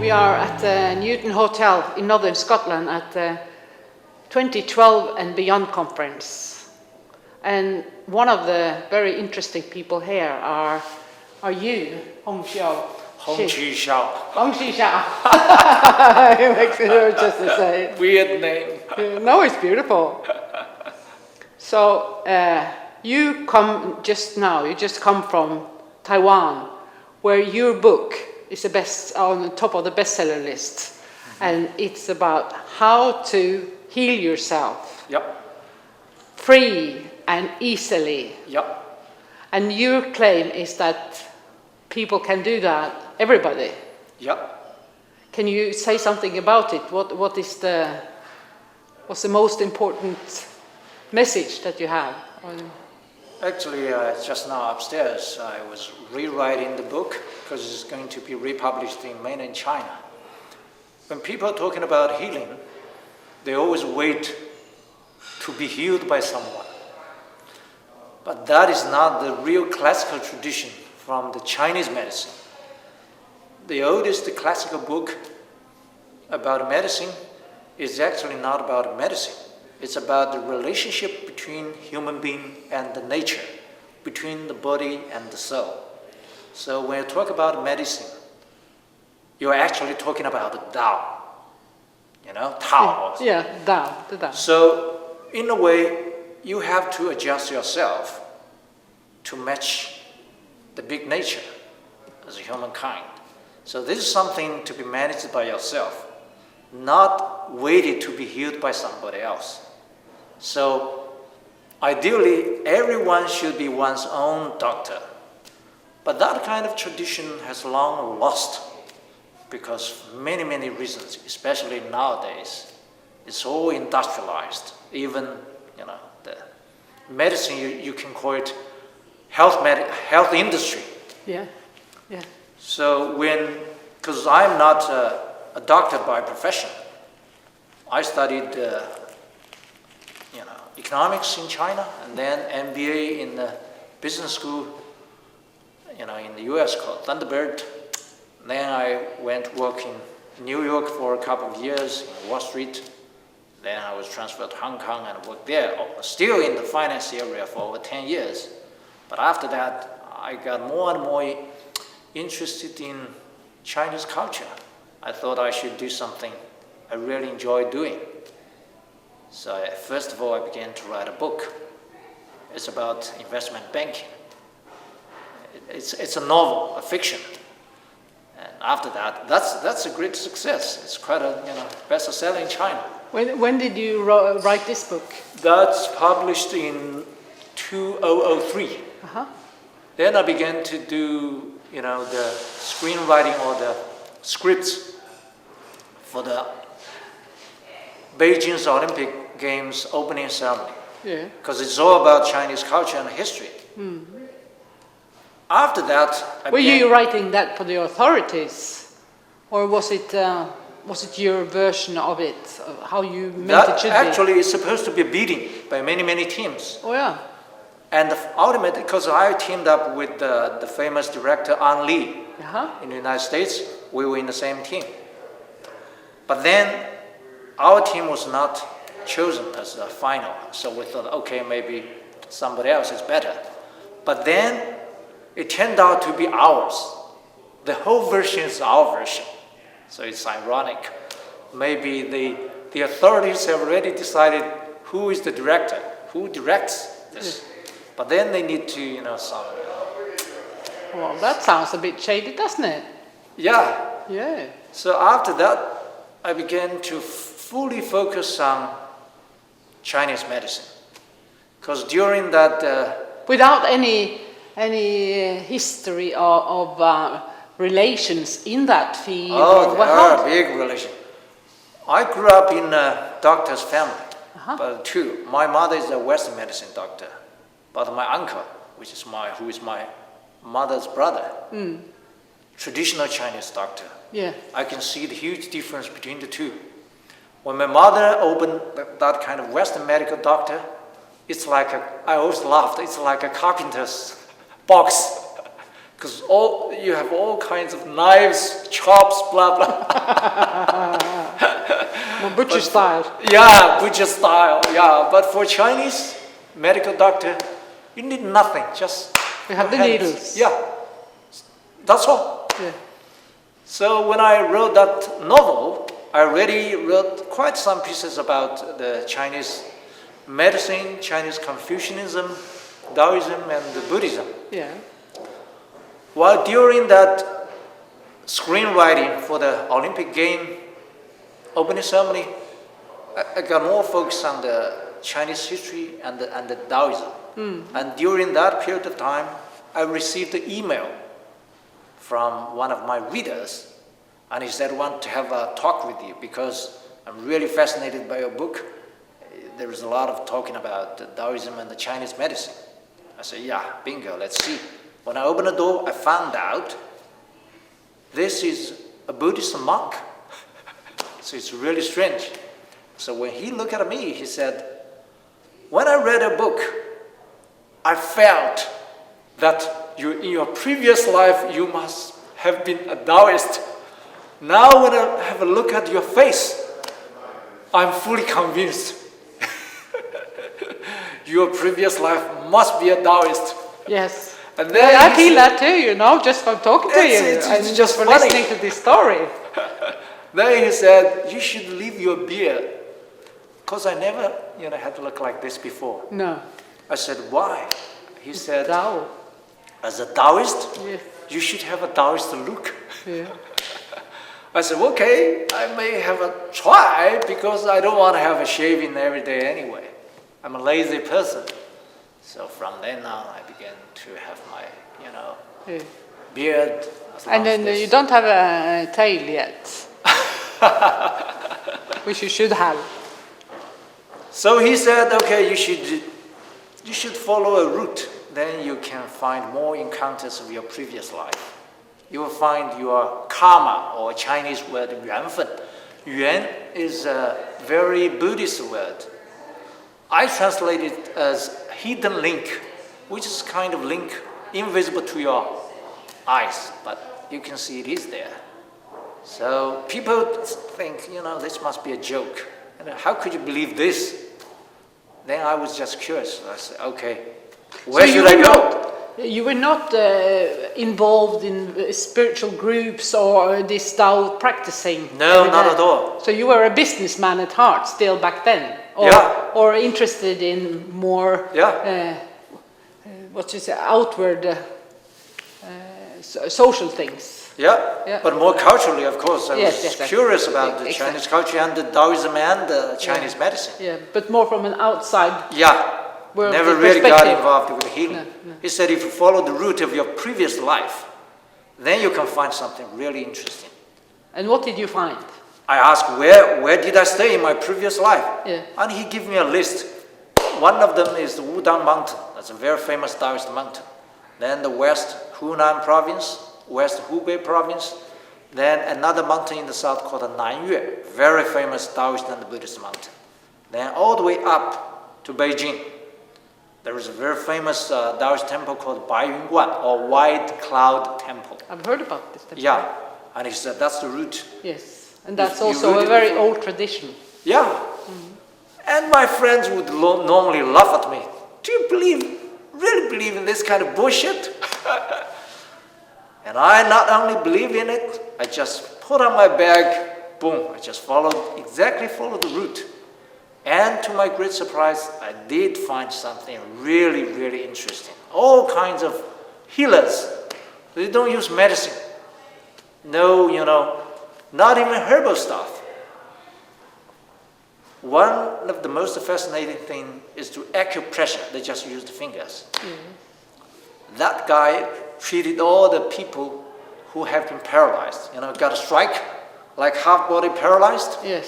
We are at the Newton Hotel in Northern Scotland at the 2012 and Beyond conference. And one of the very interesting people here are you, Hongchi Xiao. Hongchi Xiao. It makes it hurt just to say it. Weird name. No, it's beautiful. So you just come from Taiwan, where your book is on the top of the bestseller list. And it's about how to heal yourself. Yep. Free and easily. Yep. And your claim is that people can do that, everybody. Yep. Can you say something about it? What's the most important message that you have? Actually, just now upstairs, I was rewriting the book because it's going to be republished in mainland China. When people are talking about healing, they always wait to be healed by someone. But that is not the real classical tradition from the Chinese medicine. The oldest classical book about medicine is actually not about medicine. It's about the relationship between human being and the nature, between the body and the soul. So when you talk about medicine, you're actually talking about the Tao. You know, Tao. Yeah, Tao, the Tao. So in a way, you have to adjust yourself to match the big nature as a humankind. So this is something to be managed by yourself, not waited to be healed by somebody else. So ideally, everyone should be one's own doctor. But that kind of tradition has long lost because many, many reasons, especially nowadays. It's all industrialized. Even, the medicine, you can call it health industry. Yeah, yeah. So because I'm not a doctor by profession, I studied economics in China, and then MBA in the business school, in the US called Thunderbird. Then I went work in New York for a couple of years in Wall Street. Then I was transferred to Hong Kong and worked there, still in the finance area for over 10 years. But after that, I got more and more interested in Chinese culture. I thought I should do something I really enjoy doing. So first of all, I began to write a book. It's about investment banking. It's a novel, a fiction. And after that, that's a great success. It's quite a bestseller in China. When did you write this book? That's published in 2003. Uh-huh. Then I began to do the screenwriting or the scripts for the Beijing's Olympic Games opening ceremony. Yeah. Because it's all about Chinese culture and history. Mm-hmm. After that, were you writing that for the authorities, or was it your version of it? How you meant it should actually is supposed to be beaten by many, many teams. Oh yeah. And ultimately, because I teamed up with the famous director An Li in the United States, we were in the same team. But then our team was not chosen as the final, so we thought, okay, maybe somebody else is better. But then it turned out to be ours. The whole version is our version. So it's ironic. Maybe the authorities have already decided who is the director, who directs this. But then they need to, Well, that sounds a bit shady, doesn't it? Yeah. Yeah. So after that, I began to fully focus on Chinese medicine. Because during that... without any history of relations in that field? Oh, there are big relations. I grew up in a doctor's family, but two. My mother is a Western medicine doctor, but my uncle, who is my mother's brother, traditional Chinese doctor. Yeah. I can see the huge difference between the two. When my mother opened that kind of Western medical doctor, it's like I always laughed, it's like a carpenter's box. because you have all kinds of knives, chops, blah blah. More butcher style. Yeah, butcher style. Yeah, but for Chinese medical doctor, you need nothing. Just You have the hands. needles. Yeah, that's all. Yeah. So when I wrote that novel, I already wrote quite some pieces about the Chinese medicine, Chinese Confucianism, Taoism, and Buddhism. Yeah. While during that screenwriting for the Olympic game opening ceremony, I got more focused on the Chinese history and the Taoism. And during that period of time, I received an email from one of my readers, and he said, "I want to have a talk with you because I'm really fascinated by your book. There is a lot of talking about the Taoism and the Chinese medicine." I said, "Yeah, bingo, let's see." When I opened the door, I found out this is a Buddhist monk. So it's really strange. So when he looked at me, he said, "When I read a book, I felt that in your previous life, you must have been a Taoist. Now when I have a look at your face, I'm fully convinced your previous life must be a Taoist." Yes. And then I feel that too, you know, just from talking to you It's and just for funny. listening to this story. Then he said, "You should leave your beard, because I never, had to look like this before." No. I said, "Why?" He said, Tao. "As a Taoist, Yes. you should have a Taoist look." Yeah. I said, "Okay, I may have a try because I don't want to have a shaving every day anyway. I'm a lazy person." So from then on, I began to have my, Yeah. beard. As long And then as this. you don't have a tail yet, which you should have. So he said, "Okay, you should follow a route. Then you can find more encounters of your previous life. You will find your karma, or Chinese word 缘分. 缘 is a very Buddhist word. I translate it as hidden link, which is kind of link invisible to your eyes, but you can see it is there. So people think, this must be a joke. How could you believe this?" Then I was just curious. I said, "Okay, where should I go?" You were not involved in spiritual groups or this Tao practicing? No, every not day? at all. So you were a businessman at heart still back then? Or, Yeah. Or interested in more, Yeah. what you say, outward social things? Yeah, but more culturally, of course. I Yes, was yes, curious about the exactly. Chinese culture and the Taoism and the Chinese medicine. Yeah, but more from an outside. Yeah, Worldly never really got perspective. involved with healing. No. He said, if you follow the route of your previous life, then you can find something really interesting. And what did you find? I asked, where did I stay in my previous life? Yeah. And he gave me a list. One of them is the Wudang Mountain. That's a very famous Taoist mountain. Then the West Hunan province, West Hubei province. Then another mountain in the south called the Nairn, very famous Taoist and Buddhist mountain. Then all the way up to Beijing. There is a very famous Taoist temple called Baiyunguan, or White Cloud Temple. I've heard about this temple. Yeah, and he said that's the route. Yes, and that's If you also read a it very before- old tradition. Yeah. And my friends would normally laugh at me. Do you really believe in this kind of bullshit? And I not only believe in it, I just put on my bag, boom, I just followed the route. And to my great surprise, I did find something really, really interesting. All kinds of healers. They don't use medicine. No, not even herbal stuff. One of the most fascinating things is to acupressure. They just use the fingers. That guy treated all the people who have been paralyzed. Got a strike, like half body paralyzed. Yes.